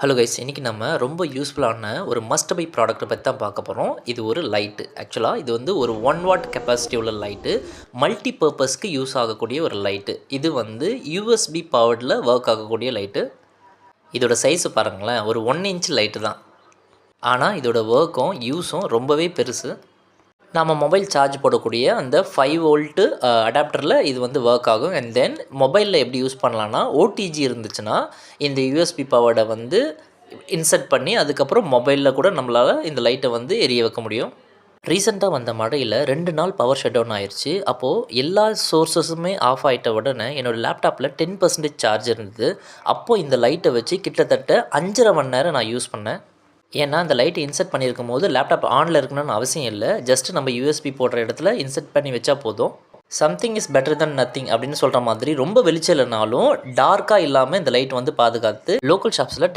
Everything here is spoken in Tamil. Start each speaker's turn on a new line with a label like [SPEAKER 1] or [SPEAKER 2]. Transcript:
[SPEAKER 1] ஹலோ கைஸ், இன்றைக்கி நம்ம ரொம்ப யூஸ்ஃபுல்லான ஒரு மஸ்ட் பை ப்ராடக்ட்டை பற்றி தான் பார்க்க போகிறோம். இது ஒரு லைட்டு. ஆக்சுவலாக இது வந்து ஒரு 1 வாட் கெப்பாசிட்டி உள்ள லைட்டு. மல்டி பர்பஸ்க்கு யூஸ் ஆகக்கூடிய ஒரு லைட்டு. இது வந்து யூஎஸ்பி பவர்டில் ஒர்க் ஆகக்கூடிய லைட்டு. இதோட சைஸு பாருங்களேன், ஒரு 1 இன்ச் லைட்டு தான். ஆனால் இதோட ஒர்க்கும் யூஸும் ரொம்பவே பெருசு. நம்ம மொபைல் சார்ஜ் போடக்கூடிய அந்த 5 வோல்ட்டு அடாப்டரில் இது வந்து ஒர்க் ஆகும். அண்ட் தென் மொபைலில் எப்படி யூஸ் பண்ணலான்னா, ஓடிஜி இருந்துச்சுன்னா இந்த யூஎஸ்பி பவர்டை வந்து இன்சர்ட் பண்ணி அதுக்கப்புறம் மொபைலில் கூட நம்மளால் இந்த லைட்டை வந்து எரிய வைக்க முடியும். ரீசெண்டாக வந்த மழையில் 2 நாள் பவர் ஷட் டவுன் ஆயிடுச்சு. அப்போது எல்லா சோர்ஸஸுமே ஆஃப் ஆகிட்ட உடனே என்னோடய லேப்டாப்பில் 10% சார்ஜ் இருந்தது. அப்போது இந்த லைட்டை வச்சு கிட்டத்தட்ட 5.5 மணி நேரம் நான் யூஸ் பண்ணேன். ஏன்னா அந்த லைட்டை இன்சர்ட் பண்ணியிருக்கும் போது லேப்டாப் ஆனில் இருக்கணும்னு அவசியம் இல்லை. ஜஸ்ட் நம்ம யூஎஸ்பி போடுற இடத்துல இன்சர்ட் பண்ணி வச்சா போதும். Something is better then nothing அப்படின்னு சொல்கிற மாதிரி ரொம்ப வெளிச்சம் இல்லைனாலும் டார்க்காக இல்லாமல் இந்த லைட் வந்து பாதுகாத்து லோக்கல் ஷாப்ஸில்